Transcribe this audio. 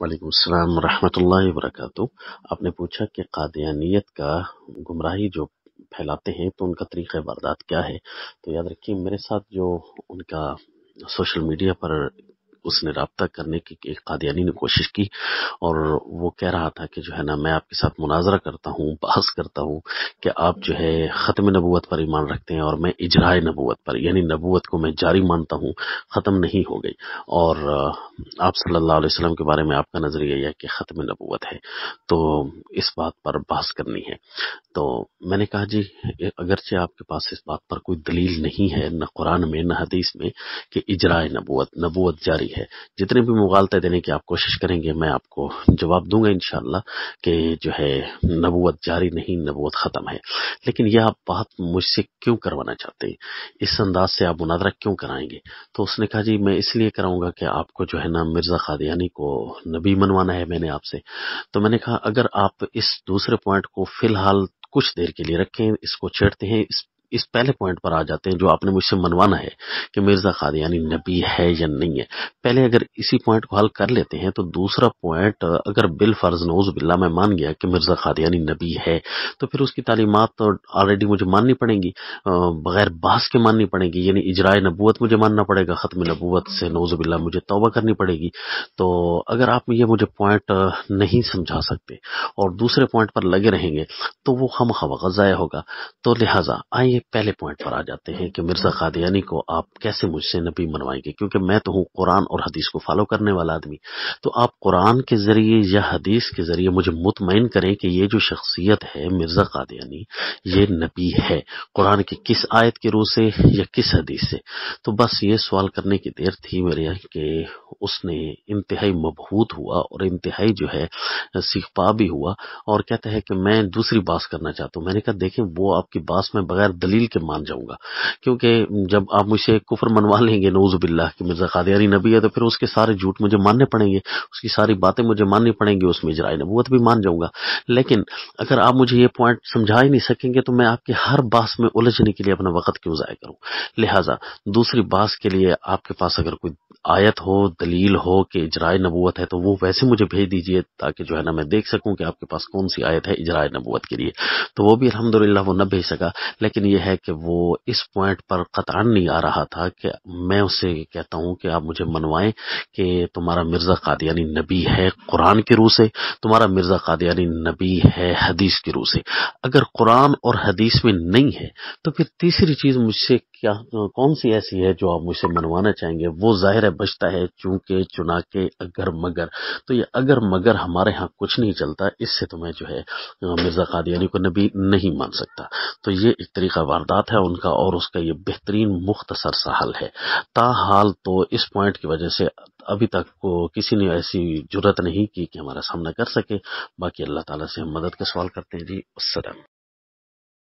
وعلیکم السلام ورحمۃ اللہ وبرکاتہ۔ آپ نے پوچھا کہ قادیانیت کا گمراہی جو پھیلاتے ہیں تو ان کا طریقہ واردات کیا ہے۔ تو یاد رکھیے میرے ساتھ جو ان کا سوشل میڈیا پر اس نے رابطہ کرنے کی ایک قادیانی نے کوشش کی، اور وہ کہہ رہا تھا کہ جو ہے نا میں آپ کے ساتھ مناظرہ کرتا ہوں، بحث کرتا ہوں کہ آپ جو ہے ختم نبوت پر ایمان رکھتے ہیں اور میں اجرائے نبوت پر، یعنی نبوت کو میں جاری مانتا ہوں، ختم نہیں ہو گئی۔ اور آپ صلی اللہ علیہ وسلم کے بارے میں آپ کا نظریہ یہ ہے کہ ختم نبوت ہے، تو اس بات پر بحث کرنی ہے۔ تو میں نے کہا جی اگرچہ آپ کے پاس اس بات پر کوئی دلیل نہیں ہے، نہ قرآن میں نہ حدیث میں، کہ اجرائے نبوت جاری ہے، جتنے بھی مغالطے دینے کی آپ کوشش کریں گے میں آپ کو جواب دوں گا انشاءاللہ کہ جو ہے نبوت جاری نہیں، نبوت ختم ہے۔ لیکن یہ آپ بات مجھ سے کیوں کروانا چاہتے ہیں، اس انداز سے آپ مناظرہ کیوں کرائیں گے؟ تو اس نے کہا جی میں اس لیے کراؤں گا کہ آپ کو جو ہے نا مرزا قادیانی کو نبی منوانا ہے میں نے آپ سے۔ تو میں نے کہا اگر آپ اس دوسرے پوائنٹ کو فی الحال کچھ دیر کے لیے رکھیں، اس کو چھیڑتے ہیں، اس پہلے پوائنٹ پر آ جاتے ہیں جو آپ نے مجھ سے منوانا ہے کہ مرزا قادیانی نبی ہے یا نہیں ہے۔ پہلے اگر اسی پوائنٹ کو حل کر لیتے ہیں تو دوسرا پوائنٹ اگر بالفرض نعوذ باللہ میں مان گیا کہ مرزا قادیانی نبی ہے، تو پھر اس کی تعلیمات تو آلریڈی مجھے ماننی پڑیں گی، بغیر بحث کے ماننی پڑیں گی، یعنی اجرائے نبوت مجھے ماننا پڑے گا، ختم نبوت سے نعوذ باللہ مجھے توبہ کرنی پڑے گی۔ تو اگر آپ یہ مجھے پوائنٹ نہیں سمجھا سکتے اور دوسرے پوائنٹ پر لگے رہیں گے تو وہ خواہ وقت ضائع ہوگا۔ تو لہٰذا آئیے پہلے پوائنٹ پر آ جاتے ہیں کہ مرزا قادیانی کو آپ کیسے مجھ سے نبی منوائیں گے، کیونکہ میں تو ہوں قرآن اور حدیث کو فالو کرنے والا آدمی۔ تو آپ قرآن کے ذریعے یا حدیث کے ذریعے مجھے مطمئن کریں کہ یہ جو شخصیت ہے مرزا قادیانی یہ نبی ہے، قرآن کی کس آیت کی روح سے یا کس حدیث سے۔ تو بس یہ سوال کرنے کی دیر تھی میرے کہ اس نے انتہائی مبہوت ہوا اور انتہائی جو ہے سیخ پا بھی ہوا، اور کہتا ہے کہ میں دوسری بات کرنا چاہتا ہوں۔ میں نے کہا دیکھیں وہ آپ کی بات میں بغیر دلیل کے مان جاؤں گا، کیونکہ جب آپ مجھ سے کفر منوا لیں گے نعوذ باللہ کہ مرزا قادیانی نبی ہے، تو پھر اس کے سارے جھوٹ مجھے ماننے پڑیں گے، اس کی ساری باتیں مجھے ماننی پڑیں گی، اس میں اجرائے نبوت بھی مان جاؤں گا۔ لیکن اگر آپ مجھے یہ پوائنٹ سمجھا ہی نہیں سکیں گے تو میں آپ کی ہر بات میں الجھنے کے لیے اپنا وقت کیوں ضائع کروں؟ لہٰذا دوسری بات کے لیے آپ کے پاس اگر کوئی آیت ہو، دلیل ہو کہ اجرائے نبوت ہے، تو وہ ویسے مجھے بھیج دیجئے تاکہ جو ہے نا میں دیکھ سکوں کہ آپ کے پاس کون سی آیت ہے اجرائے نبوت کے لیے۔ تو وہ بھی الحمدللہ وہ نہ بھیج سکا، لیکن یہ ہے کہ وہ اس پوائنٹ پر قطعاً نہیں آ رہا تھا کہ میں اس سے کہتا ہوں کہ آپ مجھے منوائیں کہ تمہارا مرزا قادیانی نبی ہے قرآن کی روح سے، تمہارا مرزا قادیانی نبی ہے حدیث کی روح سے۔ اگر قرآن اور حدیث میں نہیں ہے تو پھر تیسری چیز مجھ سے کیا کون سی ایسی ہے جو آپ مجھ سے منوانا چاہیں گے؟ وہ ظاہر ہے بچتا ہے چونکہ چنانکہ اگر مگر، تو یہ اگر مگر ہمارے ہاں کچھ نہیں چلتا، اس سے تو میں جو ہے مرزا قادیانی کو نبی نہیں مان سکتا۔ تو یہ ایک طریقہ واردات ہے ان کا، اور اس کا یہ بہترین مختصر سا حل ہے۔ تاحال تو اس پوائنٹ کی وجہ سے ابھی تک کو کسی نے ایسی جرت نہیں کی کہ ہمارا سامنا کر سکے۔ باقی اللہ تعالیٰ سے ہم مدد کا سوال کرتے ہیں جی۔ السلام۔